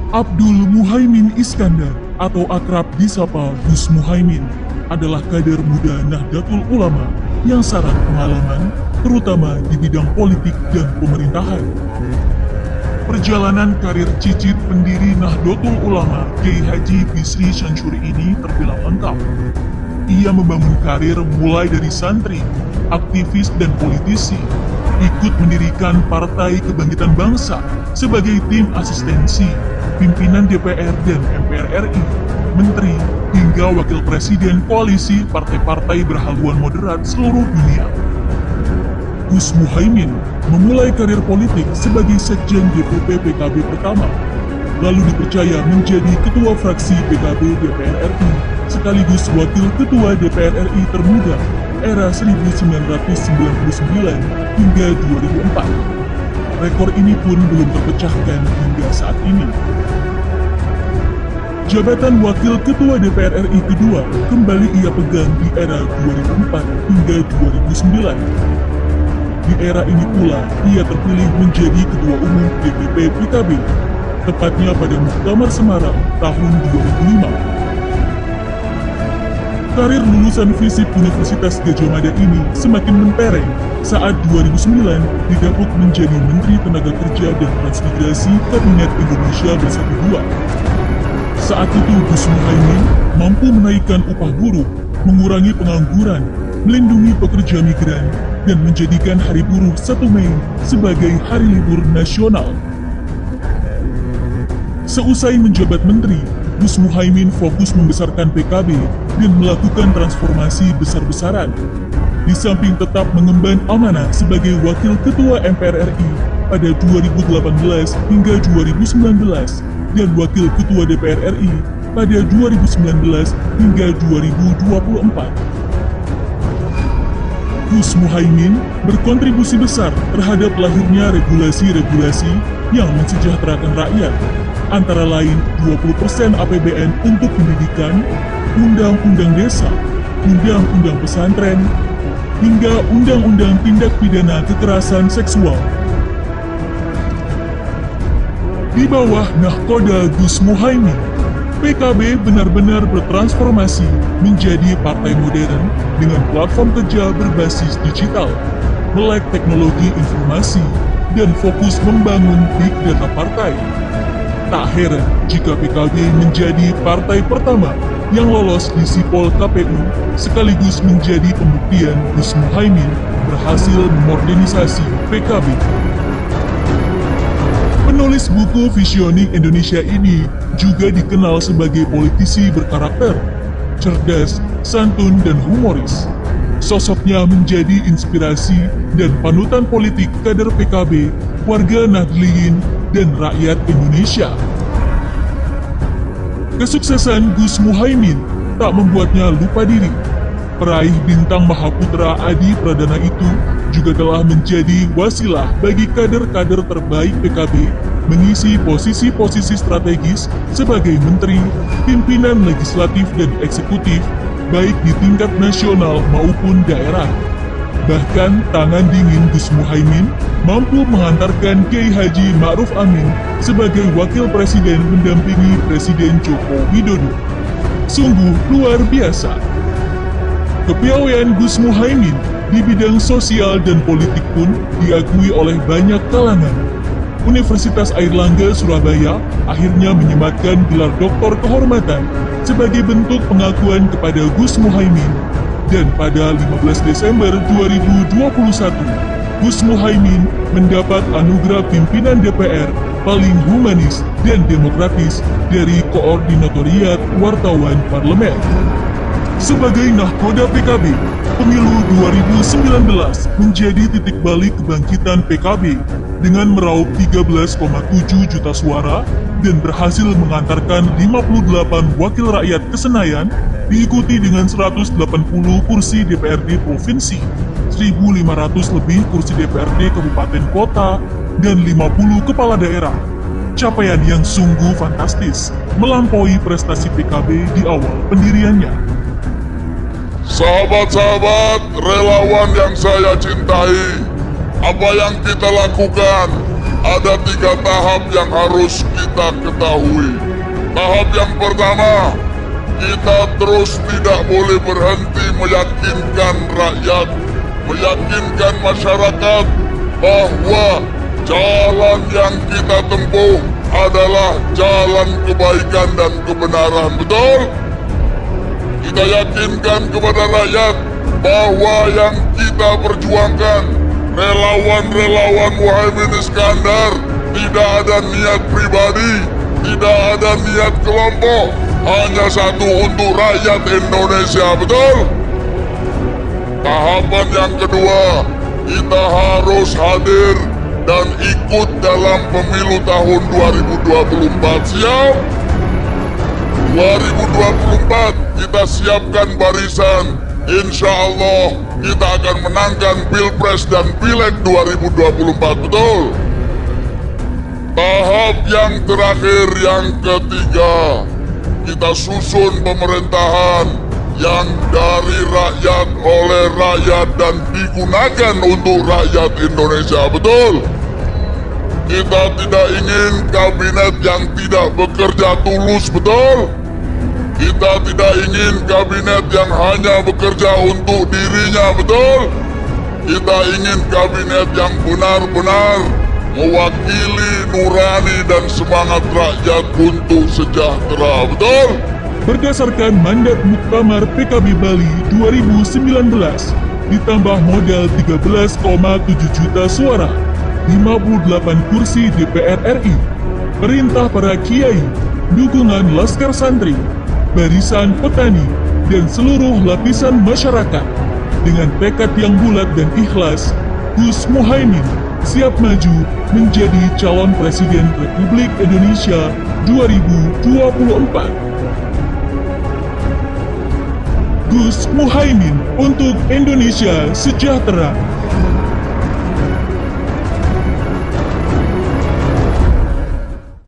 Abdul Muhaimin Iskandar atau akrab disapa Gus Muhaimin adalah kader muda Nahdlatul Ulama yang syarat pengalaman, terutama di bidang politik dan pemerintahan. Perjalanan karir cicit pendiri Nahdlatul Ulama Kiai Haji Bisri Syamsuri ini terbilang lengkap. Ia membangun karir mulai dari santri, aktivis dan politisi, ikut mendirikan Partai Kebangkitan Bangsa sebagai tim asistensi, pimpinan DPR dan MPR RI, menteri, hingga wakil presiden koalisi partai-partai berhaluan moderat seluruh dunia. Gus Muhaimin memulai karir politik sebagai sekjen DPP PKB pertama, lalu dipercaya menjadi ketua fraksi PKB DPR RI, sekaligus wakil ketua DPR RI termuda era 1999 hingga 2004. Rekor ini pun belum terpecahkan hingga saat ini. Jabatan Wakil Ketua DPR RI kedua kembali ia pegang di era 2004 hingga 2009. Di era ini pula, ia terpilih menjadi Ketua Umum DPP PKB, tepatnya pada Muktamar Semarang tahun 2005. Karir lulusan FISIP Universitas Gadjah Mada ini semakin mentereng saat 2009 didapuk menjadi Menteri Tenaga Kerja dan Transmigrasi Kabinet Indonesia Bersatu II. Saat itu Gus Muhaimin mampu menaikkan upah buruh, mengurangi pengangguran, melindungi pekerja migran, dan menjadikan Hari Buruh 1 Mei sebagai hari libur nasional. Seusai menjabat menteri, Gus Muhaimin fokus membesarkan PKB dan melakukan transformasi besar-besaran. Di samping tetap mengemban amanah sebagai Wakil Ketua MPR RI pada 2018 hingga 2019 dan Wakil Ketua DPR RI pada 2019 hingga 2024. Gus Muhaimin berkontribusi besar terhadap lahirnya regulasi-regulasi yang mensejahterakan rakyat, antara lain 20% APBN untuk pendidikan, Undang-Undang Desa, Undang-Undang Pesantren, hingga Undang-Undang Tindak Pidana Kekerasan Seksual. Di bawah nahkoda Gus Muhaimin, PKB benar-benar bertransformasi menjadi partai modern dengan platform kerja berbasis digital, melek teknologi informasi, dan fokus membangun big data partai. Tak heran jika PKB menjadi partai pertama yang lolos di Sipol KPU, sekaligus menjadi pembuktian Gus Muhaimin berhasil memodernisasi PKB. Penulis buku Visioning Indonesia ini juga dikenal sebagai politisi berkarakter, cerdas, santun, dan humoris. Sosoknya menjadi inspirasi dan panutan politik kader PKB, warga Nahdliyin, dan rakyat Indonesia. Kesuksesan Gus Muhaimin tak membuatnya lupa diri. Peraih bintang Mahaputra Adi Pradana itu juga telah menjadi wasilah bagi kader-kader terbaik PKB mengisi posisi-posisi strategis sebagai menteri, pimpinan legislatif dan eksekutif, baik di tingkat nasional maupun daerah. Bahkan tangan dingin Gus Muhaimin mampu mengantarkan Kiai Haji Ma'ruf Amin sebagai wakil presiden mendampingi Presiden Joko Widodo. Sungguh luar biasa. Kepiawaian Gus Muhaimin di bidang sosial dan politik pun diakui oleh banyak kalangan. Universitas Airlangga Surabaya akhirnya menyematkan gelar doktor kehormatan sebagai bentuk pengakuan kepada Gus Muhaimin. Dan pada 15 Desember 2021, Gus Muhaimin mendapat anugerah pimpinan DPR paling humanis dan demokratis dari Koordinatoriat Wartawan Parlemen. Sebagai nahkoda PKB, pemilu 2019 menjadi titik balik kebangkitan PKB dengan meraup 13,7 juta suara dan berhasil mengantarkan 58 wakil rakyat ke Senayan, diikuti dengan 180 kursi DPRD Provinsi, 1.500 lebih kursi DPRD Kabupaten Kota, dan 50 kepala daerah. Capaian yang sungguh fantastis, melampaui prestasi PKB di awal pendiriannya. Sahabat-sahabat relawan yang saya cintai, apa yang kita lakukan? Ada 3 tahap yang harus kita ketahui. Tahap yang pertama, kita terus tidak boleh berhenti meyakinkan rakyat, meyakinkan masyarakat bahwa jalan yang kita tempuh adalah jalan kebaikan dan kebenaran. Betul? Kita yakinkan kepada rakyat bahwa yang kita perjuangkan, relawan-relawan Muhaimin Iskandar, tidak ada niat pribadi, tidak ada niat kelompok, hanya satu untuk rakyat Indonesia. Betul? Tahapan yang kedua, kita harus hadir dan ikut dalam pemilu tahun 2024. Siap? 2024 kita siapkan barisan. Insya Allah kita akan menangkan Pilpres dan Pileg 2024. Betul? Tahap yang terakhir, yang ketiga, kita susun pemerintahan yang dari rakyat, oleh rakyat, dan digunakan untuk rakyat Indonesia. Betul? Kita tidak ingin kabinet yang tidak bekerja tulus. Betul? Kita tidak ingin kabinet yang hanya bekerja untuk dirinya. Betul? Kita ingin kabinet yang benar-benar mewakili nurani dan semangat rakyat untuk sejahtera. Betul? Berdasarkan mandat Muktamar PKB Bali 2019, ditambah modal 13,7 juta suara, 58 kursi DPR RI, perintah para kiai, dukungan Laskar Santri, barisan petani, dan seluruh lapisan masyarakat. Dengan tekad yang bulat dan ikhlas, Gus Muhaimin siap maju menjadi calon Presiden Republik Indonesia 2024. Gus Muhaimin untuk Indonesia sejahtera.